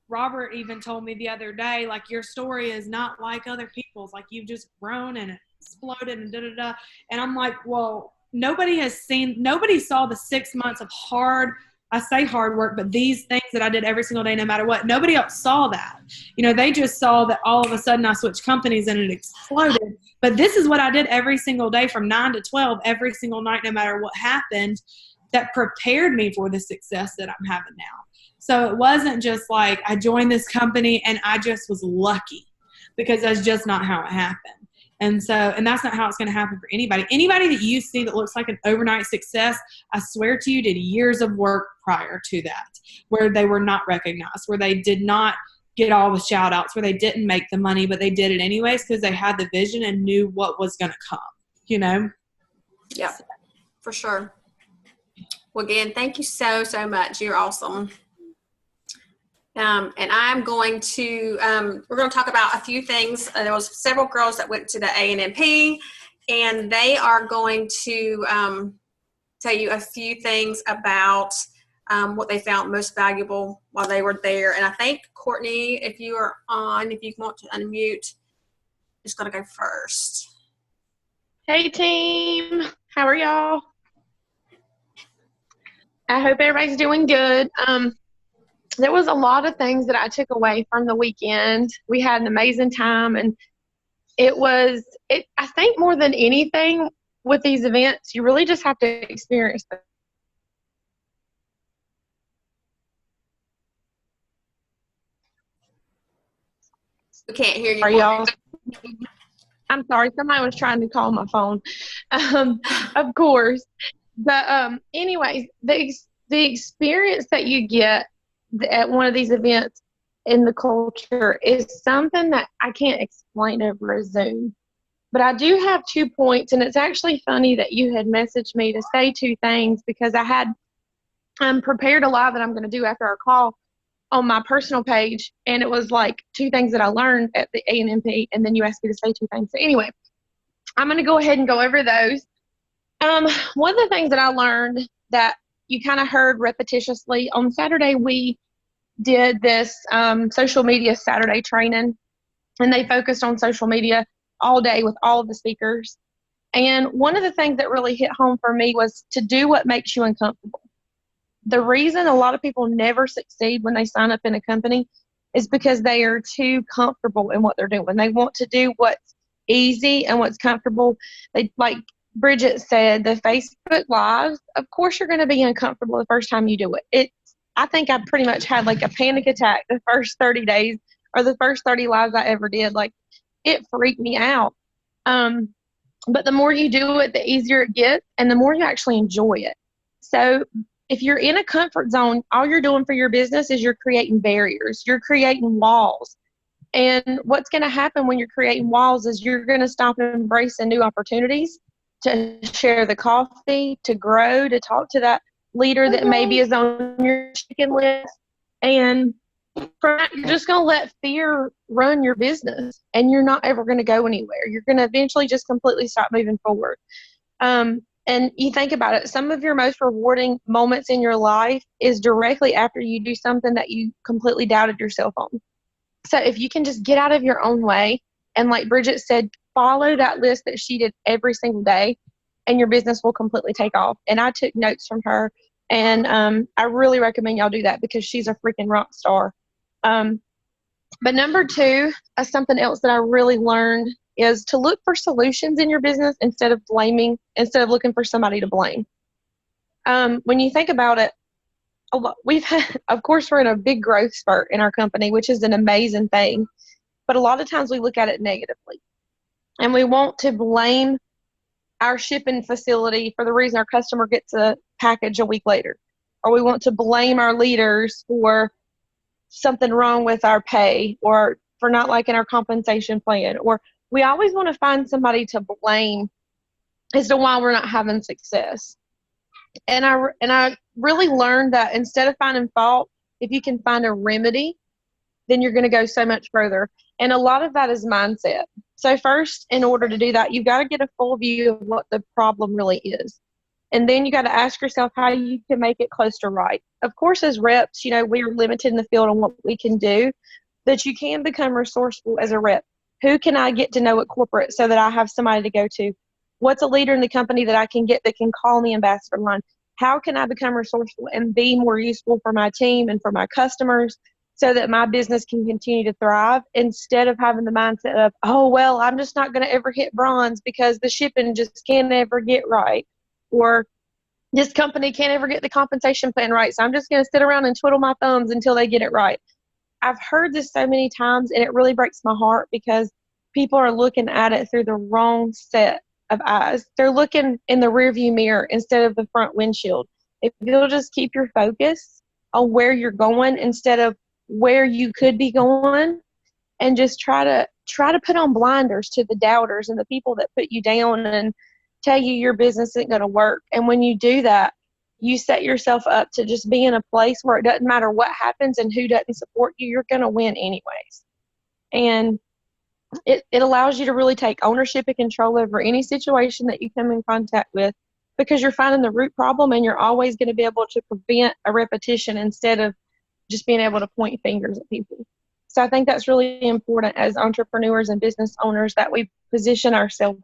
B: Robert even told me the other day, like, your story is not like other people's. Like, you've just grown and exploded and da-da-da. And I'm like, well, nobody saw the 6 months of hard work, but these things that I did every single day, no matter what. Nobody else saw that. You know, they just saw that all of a sudden I switched companies and it exploded. But this is what I did every single day from 9 to 12, every single night, no matter what happened, that prepared me for the success that I'm having now. So it wasn't just like I joined this company and I just was lucky, because that's just not how it happened. And that's not how it's going to happen for anybody. Anybody that you see that looks like an overnight success, I swear to you, did years of work prior to that, where they were not recognized, where they did not get all the shout outs, where they didn't make the money, but they did it anyways because they had the vision and knew what was going to come, you know?
A: Yeah, for sure. Well, again, thank you so, so much. You're awesome. And I'm going to, we're going to talk about a few things. There was several girls that went to the ANMP, and they are going to tell you a few things about what they found most valuable while they were there. And I think, Courtney, if you are on, if you want to unmute, just going to go first.
C: Hey, team. How are y'all? I hope everybody's doing good. There was a lot of things that I took away from the weekend. We had an amazing time, and I think more than anything with these events, you really just have to experience them.
A: We can't hear you.
C: Are y'all? I'm sorry, somebody was trying to call my phone. Of course. But anyways, the experience that you get at one of these events in the culture is something that I can't explain over a Zoom. But I do have 2 points, and it's actually funny that you had messaged me to say 2 things, because I had prepared a live that I'm going to do after our call on my personal page, and it was like 2 things that I learned at the ANMP, and then you asked me to say 2 things. So anyway, I'm going to go ahead and go over those. One of the things that I learned that you kind of heard repetitiously on Saturday, we did this social media Saturday training, and they focused on social media all day with all of the speakers. And one of the things that really hit home for me was to do what makes you uncomfortable. The reason a lot of people never succeed when they sign up in a company is because they are too comfortable in what they're doing. They want to do what's easy and what's comfortable. They, like Bridget said, the Facebook Lives, of course you're going to be uncomfortable the first time you do it. I think I pretty much had like a panic attack the first 30 days or the first 30 lives I ever did. Like, it freaked me out. But the more you do it, the easier it gets and the more you actually enjoy it. So if you're in a comfort zone, all you're doing for your business is you're creating barriers. You're creating walls. And what's going to happen when you're creating walls is you're going to stop embracing new opportunities to share the coffee, to grow, to talk to that leader that maybe is on your chicken list. And from that, you're just going to let fear run your business, and you're not ever going to go anywhere. You're going to eventually just completely stop moving forward. And you think about it, some of your most rewarding moments in your life is directly after you do something that you completely doubted yourself on. So if you can just get out of your own way, and like Bridget said, follow that list that she did every single day, and your business will completely take off. And I took notes from her, and I really recommend y'all do that because she's a freaking rock star. But number two, something else that I really learned is to look for solutions in your business instead of looking for somebody to blame. When you think about it, of course, we're in a big growth spurt in our company, which is an amazing thing. But a lot of times we look at it negatively, and we want to blame our shipping facility for the reason our customer gets a package a week later, or we want to blame our leaders for something wrong with our pay, or for not liking our compensation plan, or we always want to find somebody to blame as to why we're not having success. And I really learned that instead of finding fault, if you can find a remedy, then you're going to go so much further. And a lot of that is mindset. So first, in order to do that, you've got to get a full view of what the problem really is. And then you got to ask yourself how you can make it close to right. Of course, as reps, we are limited in the field on what we can do, but you can become resourceful as a rep. Who can I get to know at corporate so that I have somebody to go to? What's a leader in the company that I can get that can call me ambassador line? How can I become resourceful and be more useful for my team and for my customers so that my business can continue to thrive, instead of having the mindset of, oh, well, I'm just not going to ever hit bronze because the shipping just can't ever get right, or this company can't ever get the compensation plan right, so I'm just going to sit around and twiddle my thumbs until they get it right. I've heard this so many times, and it really breaks my heart because people are looking at it through the wrong set of eyes. They're looking in the rearview mirror instead of the front windshield. If you'll just keep your focus on where you're going instead of where you could be going, and just try to put on blinders to the doubters and the people that put you down and tell you your business isn't going to work. And when you do that, you set yourself up to just be in a place where it doesn't matter what happens and who doesn't support you, you're going to win anyways. And it allows you to really take ownership and control over any situation that you come in contact with, because you're finding the root problem, and you're always going to be able to prevent a repetition instead of just being able to point fingers at people. So I think that's really important as entrepreneurs and business owners, that we position ourselves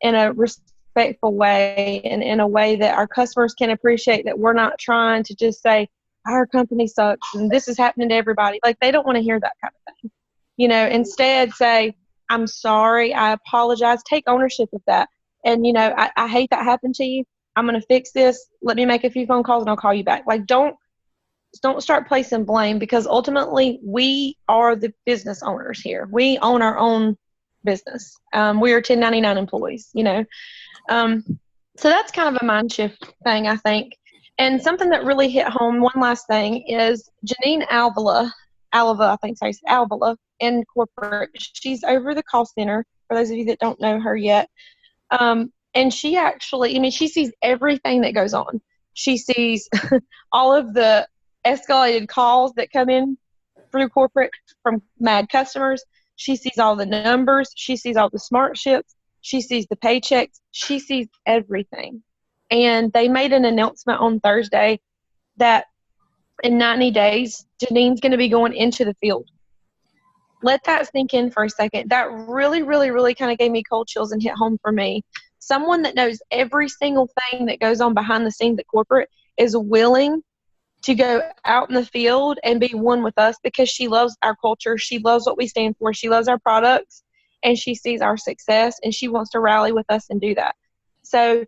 C: in a respectful way, and in a way that our customers can appreciate that we're not trying to just say our company sucks and this is happening to everybody. Like, they don't want to hear that kind of thing. Instead say, I'm sorry, I apologize, take ownership of that. And, I hate that happened to you. I'm going to fix this. Let me make a few phone calls and I'll call you back. Like, don't start placing blame, because ultimately we are the business owners here. We own our own business. We are 1099 employees, So that's kind of a mind shift thing, I think. And something that really hit home, one last thing, is Janine Alvala, I think so, Alvala in corporate. She's over the call center, for those of you that don't know her yet. And she actually, she sees everything that goes on. She sees all of the escalated calls that come in through corporate from mad customers. She sees all the numbers. She sees all the smart ships. She sees the paychecks. She sees everything. And they made an announcement on Thursday that in 90 days, Janine's going to be going into the field. Let that sink in for a second. That really, really, really kind of gave me cold chills and hit home for me. Someone that knows every single thing that goes on behind the scenes at corporate is willing to go out in the field and be one with us, because she loves our culture. She loves what we stand for. She loves our products, and she sees our success, and she wants to rally with us and do that. So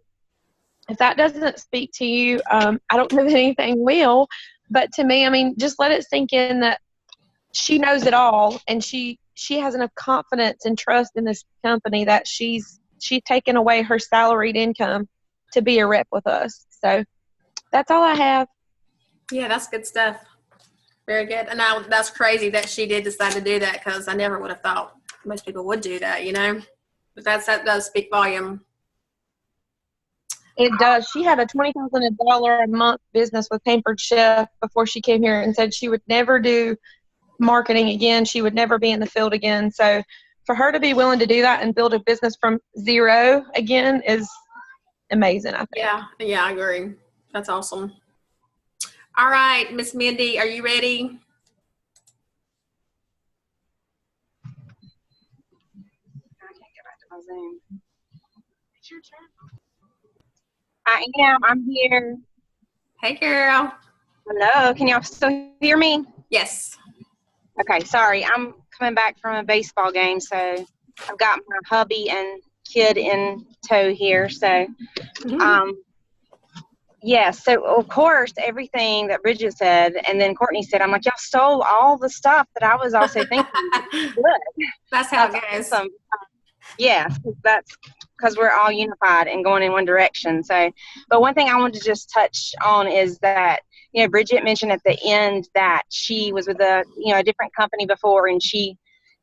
C: if that doesn't speak to you, I don't know that anything will. But to me, I mean, just let it sink in that she knows it all, and she has enough confidence and trust in this company that she's taken away her salaried income to be a rep with us. So that's all I have.
A: Yeah, that's good stuff. Very good. And that's crazy that she did decide to do that, because I never would have thought most people would do that, you know. But that does speak volume.
C: It does. She had a $20,000 a month business with Pampered Chef before she came here, and said she would never do marketing again. She would never be in the field again. So for her to be willing to do that and build a business from zero again is amazing, I think.
A: Yeah, I agree. That's awesome. All right, Miss Mindy, are you ready?
D: I can't get back to my Zoom. It's your turn. I am. I'm here.
A: Hey, girl.
D: Hello. Can y'all still hear me?
A: Yes.
D: Okay. Sorry. I'm coming back from a baseball game, so I've got my hubby and kid in tow here. So, yeah. So of course, everything that Bridget said, and then Courtney said, I'm like, y'all stole all the stuff that I was also thinking. Good.
A: That's how it goes.
D: Awesome. Yeah, that's because we're all unified and going in one direction. So, but one thing I wanted to just touch on is that, you know, Bridget mentioned at the end that she was with a different company before, and she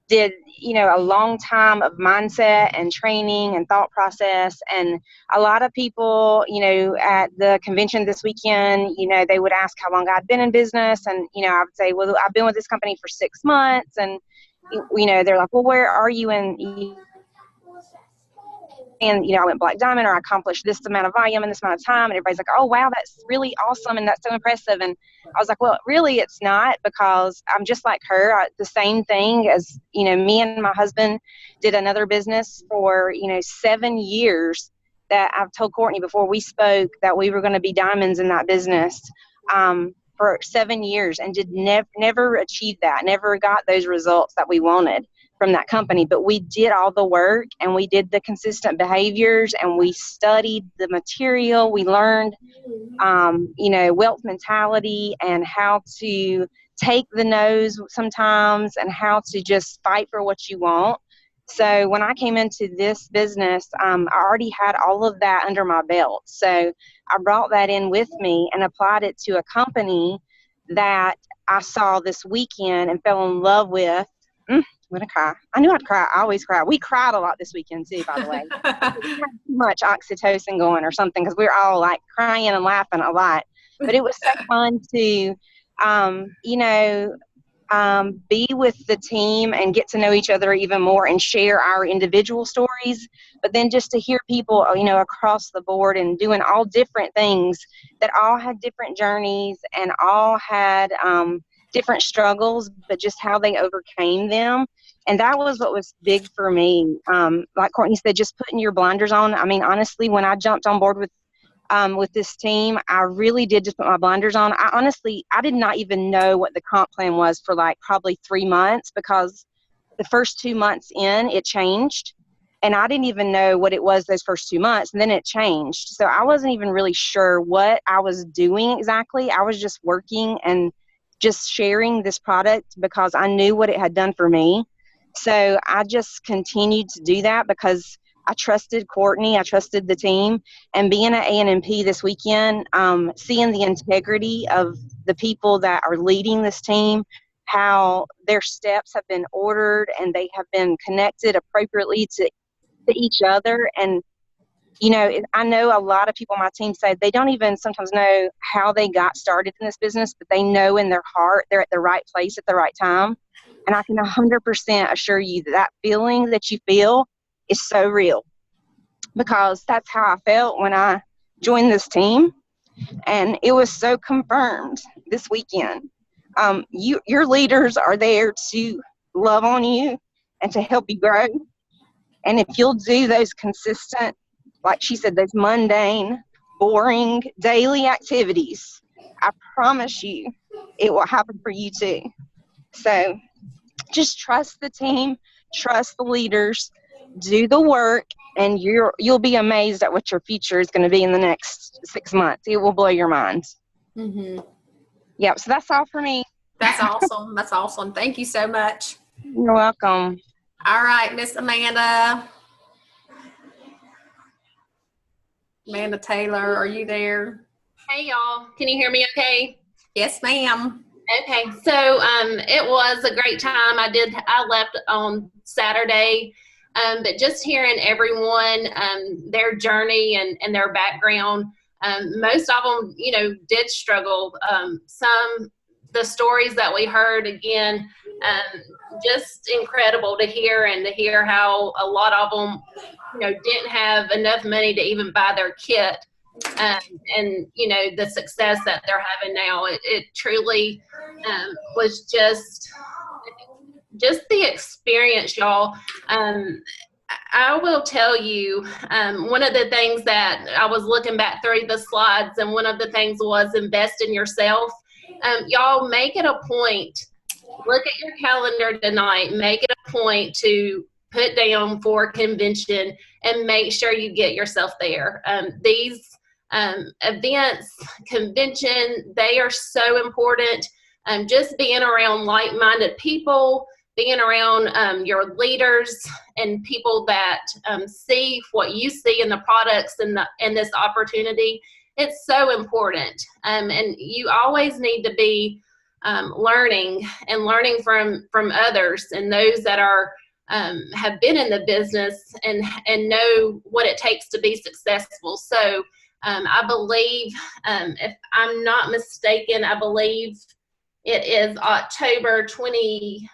D: did, a long time of mindset and training and thought process. And a lot of people, at the convention this weekend, they would ask how long I'd been in business. And, I would say, well, I've been with this company for 6 months. And, they're like, well, where are you in? And, I went Black Diamond, or I accomplished this amount of volume in this amount of time. And everybody's like, oh, wow, that's really awesome. And that's so impressive. And I was like, well, really, it's not, because I'm just like her. The same thing as, me and my husband did another business for, 7 years, that I've told Courtney before we spoke that we were going to be diamonds in that business for 7 years, and did never achieve that, never got those results that we wanted from that company. But we did all the work, and we did the consistent behaviors, and we studied the material. We learned, wealth mentality, and how to take the no's sometimes, and how to just fight for what you want. So when I came into this business, I already had all of that under my belt. So I brought that in with me and applied it to a company that I saw this weekend and fell in love with. I'm gonna cry. I knew I'd cry. I always cry. We cried a lot this weekend too, by the way. We had too much oxytocin going or something, because we were all like crying and laughing a lot. But it was so fun to, be with the team and get to know each other even more and share our individual stories. But then just to hear people, across the board and doing all different things that all had different journeys and all had different struggles, but just how they overcame them. And that was what was big for me. Like Courtney said, just putting your blinders on. I mean, honestly, when I jumped on board with this team, I really did just put my blinders on. I did not even know what the comp plan was for like probably 3 months, because the first 2 months in, it changed. And I didn't even know what it was those first 2 months. And then it changed. So I wasn't even really sure what I was doing exactly. I was just working and just sharing this product because I knew what it had done for me. So I just continued to do that because I trusted Courtney, I trusted the team, and being at A&MP this weekend, seeing the integrity of the people that are leading this team, how their steps have been ordered and they have been connected appropriately to each other. And, I know a lot of people on my team say they don't even sometimes know how they got started in this business, but they know in their heart they're at the right place at the right time. And I can 100% assure you that feeling that you feel is so real, because that's how I felt when I joined this team, and it was so confirmed this weekend. Your leaders are there to love on you and to help you grow, and if you'll do those consistent, like she said, those mundane, boring daily activities, I promise you it will happen for you too. So just trust the team, trust the leaders, do the work, and you'll be amazed at what your future is going to be in the next 6 months. It will blow your mind.
A: Mm-hmm.
D: Yep. So that's all for me.
A: That's awesome. That's awesome. Thank you so much.
D: You're welcome.
A: All right, Miss Amanda. Amanda Taylor, are you there?
E: Hey y'all, can you hear me okay?
A: Yes, ma'am.
E: Okay, so it was a great time. I left on Saturday, but just hearing everyone, their journey and their background, most of them, did struggle. The stories that we heard, again, just incredible to hear, and to hear how a lot of them, didn't have enough money to even buy their kit. And the success that they're having now, it truly was just the experience, y'all. I will tell you, one of the things that I was looking back through the slides, and one of the things was invest in yourself. Y'all, make it a point, look at your calendar tonight, make it a point to put down for convention and make sure you get yourself there. These events, convention, they are so important. Just being around like-minded people, being around your leaders and people that see what you see in the products and this opportunity, it's so important. And you always need to be learning from others, and those that are have been in the business and know what it takes to be successful. So I believe, if I'm not mistaken, I believe it is October 25th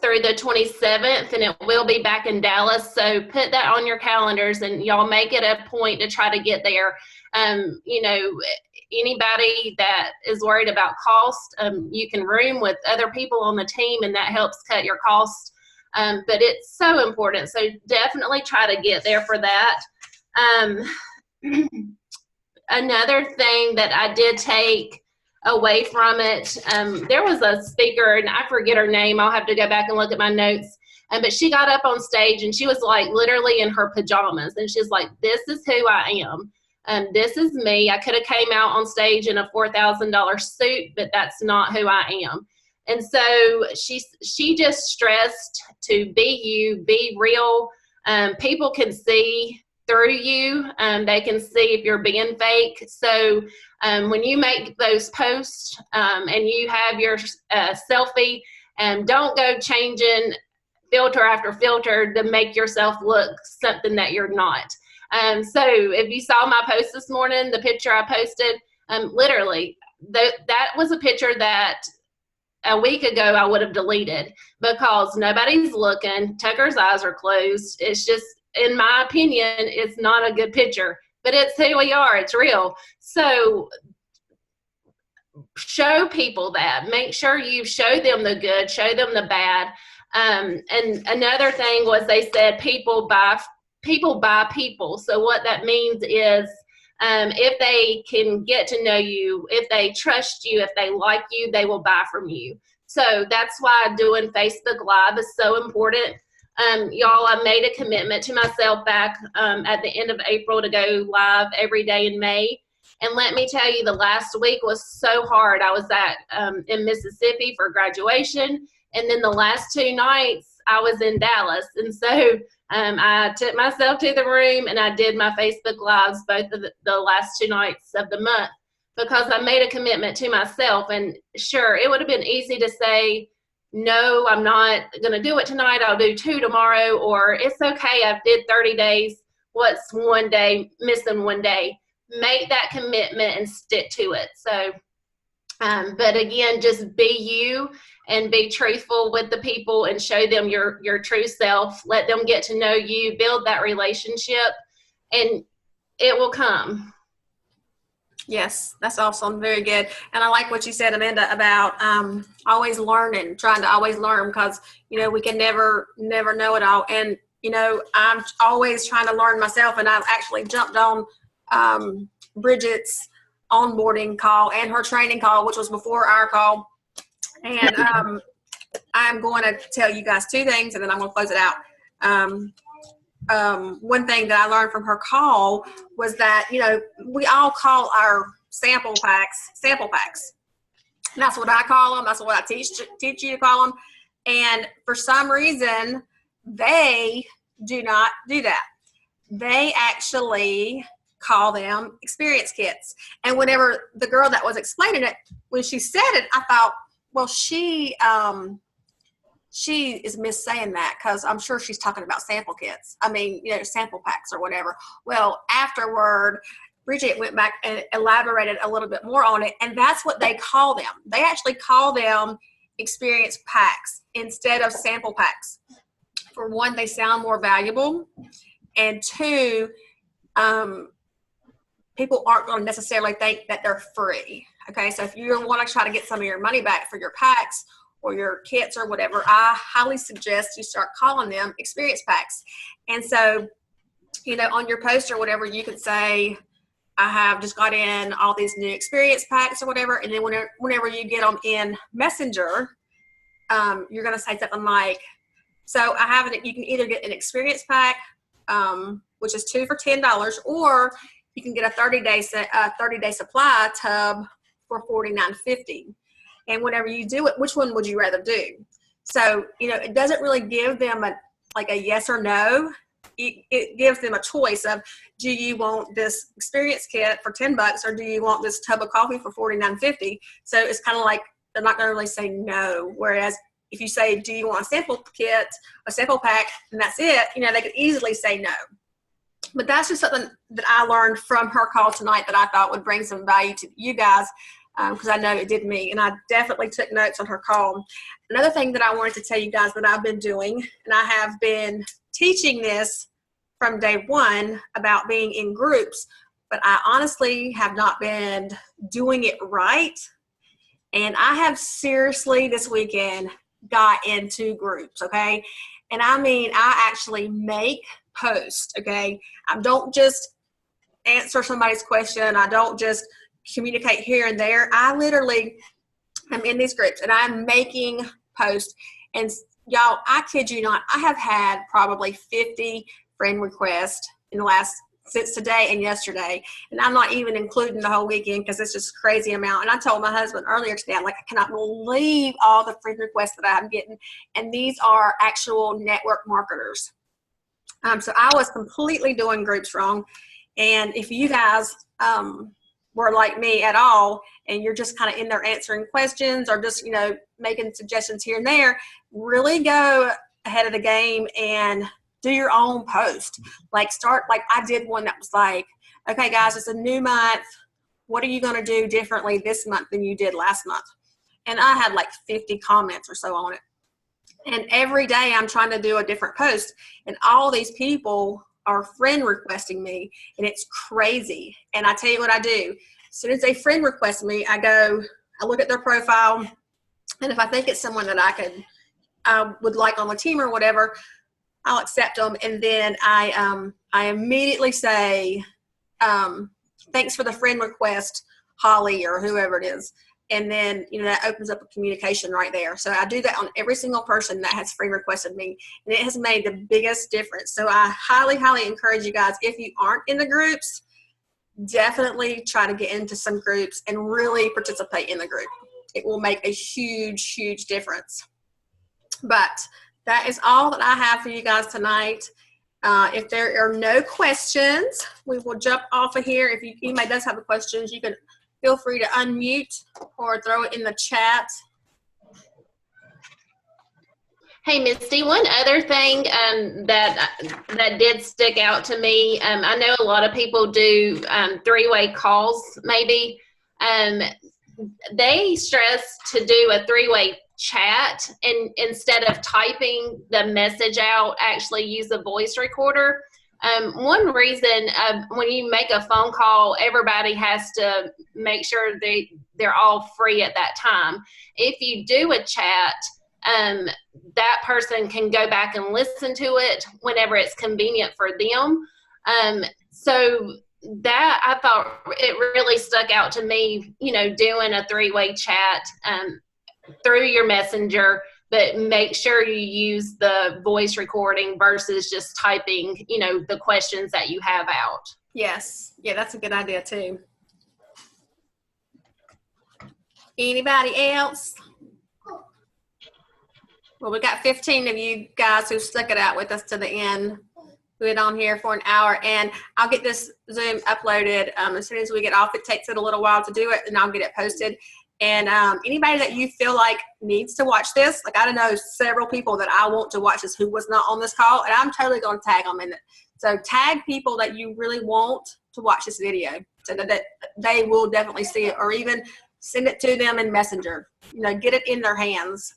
E: through the 27th, and it will be back in Dallas. So put that on your calendars, and y'all make it a point to try to get there. Anybody that is worried about cost, you can room with other people on the team, and that helps cut your cost. But it's so important. So definitely try to get there for that. Another thing that I did take away from it, there was a speaker, and I forget her name. I'll have to go back and look at my notes. But she got up on stage, and she was like literally in her pajamas, and she's like, "This is who I am. This is me. I could have came out on stage in a $4,000 suit, but that's not who I am." And so she just stressed to be you, be real. People can see through you. They can see if you're being fake. So when you make those posts and you have your selfie, don't go changing filter after filter to make yourself look something that you're not. So if you saw my post this morning, the picture I posted, literally, that was a picture that a week ago I would have deleted, because nobody's looking. Tucker's eyes are closed. It's just, in my opinion, it's not a good picture, but it's who we are. It's real. So show people that. Make sure you show them the good, show them the bad. And another thing was, they said people buy people. So what that means is, if they can get to know you, if they trust you, if they like you, they will buy from you. So that's why doing Facebook Live is so important. Y'all, I made a commitment to myself back at the end of April to go live every day in May. And let me tell you, the last week was so hard. I was in Mississippi for graduation. And then the last 2 nights I was in Dallas. And so I took myself to the room and I did my Facebook Lives both of the last 2 nights of the month, because I made a commitment to myself. And sure, it would have been easy to say, no, I'm not going to do it tonight. I'll do 2 tomorrow, or it's okay. I did 30 days. What's one day, missing one day? Make that commitment and stick to it. So, but again, just be you and be truthful with the people and show them your true self. Let them get to know you, build that relationship, and it will come.
A: Yes, that's awesome. Very good. And I like what you said, Amanda, about always learning, trying to always learn, because, we can never know it all. And, I'm always trying to learn myself. And I've actually jumped on Bridget's onboarding call and her training call, which was before our call. And I'm going to tell you guys 2 things, and then I'm going to close it out. One thing that I learned from her call was that, we all call our sample packs. And that's what I call them. That's what I teach you to call them. And for some reason, they do not do that. They actually call them experience kits. And whenever the girl that was explaining it, when she said it, I thought, well, she is missaying that, because I'm sure she's talking about sample kits. I mean, sample packs or whatever. Well, afterward, Bridget went back and elaborated a little bit more on it, and that's what they call them. They actually call them experience packs instead of sample packs. For one, they sound more valuable, and two, people aren't going to necessarily think that they're free. Okay, so if you want to try to get some of your money back for your packs or your kits or whatever, I highly suggest you start calling them experience packs. And so, on your post or whatever, you could say, I have just got in all these new experience packs or whatever. And then whenever you get them in Messenger, you're going to say something like, so I have you can either get an experience pack, which is 2 for $10, or you can get a 30-day supply tub for $49.50. And whenever you do it, which one would you rather do? So, it doesn't really give them a yes or no. It gives them a choice of, do you want this experience kit for $10, or do you want this tub of coffee for $49.50? So it's kind of like they're not going to really say no. Whereas if you say, do you want a sample kit, a sample pack, and that's it, they could easily say no. But that's just something that I learned from her call tonight that I thought would bring some value to you guys, because I know it did me, and I definitely took notes on her call. Another thing that I wanted to tell you guys that I've been doing, and I have been teaching this from day one about being in groups, but I honestly have not been doing it right. And I have seriously this weekend got into groups, okay? And I mean, I actually make posts, okay? I don't just answer somebody's question. I don't just communicate here and there. I literally am in these groups and I'm making posts. And y'all, I kid you not, I have had probably 50 friend requests in the since today and yesterday. And I'm not even including the whole weekend, because it's just a crazy amount. And I told my husband earlier today, I'm like, I cannot believe all the friend requests that I'm getting. And these are actual network marketers. So I was completely doing groups wrong. And if you guys were like me at all, and you're just kind of in there answering questions or just, making suggestions here and there, really go ahead of the game and do your own post. Like I did one that was like, okay guys, it's a new month. What are you going to do differently this month than you did last month? And I had like 50 comments or so on it. And every day I'm trying to do a different post, and all these people are friend requesting me, and it's crazy. And I tell you what I do. As soon as they friend request me, I look at their profile, and if I think it's someone that I would like on the team or whatever, I'll accept them. And then I immediately say, thanks for the friend request, Holly, or whoever it is. And then, that opens up a communication right there. So I do that on every single person that has friend requested me, and it has made the biggest difference. So I highly, highly encourage you guys, if you aren't in the groups, definitely try to get into some groups and really participate in the group. It will make a huge, huge difference. But that is all that I have for you guys tonight. If there are no questions, we will jump off of here. If anybody does have questions, you can feel free to unmute or throw it in the chat.
E: Hey, Misty, one other thing that did stick out to me, I know a lot of people do three-way calls maybe. They stress to do a three-way chat, and instead of typing the message out, actually use a voice recorder. One reason when you make a phone call, everybody has to make sure they're all free at that time. If you do a chat, that person can go back and listen to it whenever it's convenient for them. So that, I thought it really stuck out to me, doing a three-way chat through your messenger, but make sure you use the voice recording versus just typing, the questions that you have out.
A: Yes. Yeah, that's a good idea too. Anybody else? Well, we got 15 of you guys who stuck it out with us to the end. We've been on here for an hour, and I'll get this Zoom uploaded as soon as we get off. It takes it a little while to do it, and I'll get it posted. And anybody that you feel like needs to watch this, like I don't know several people that I want to watch this who was not on this call, and I'm totally going to tag them in it. So tag people that you really want to watch this video so that they will definitely see it, or even send it to them in Messenger. You know, get it in their hands.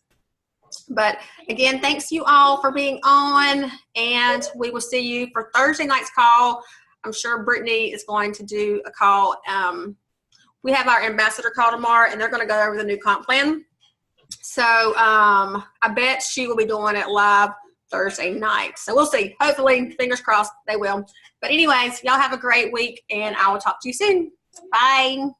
A: But again, thanks you all for being on, and we will see you for Thursday night's call. I'm sure Brittany is going to do a call. We have our ambassador call tomorrow, and they're going to go over the new comp plan. So I bet she will be doing it live Thursday night. So we'll see. Hopefully, fingers crossed, they will. But anyways, y'all have a great week, and I will talk to you soon. Bye.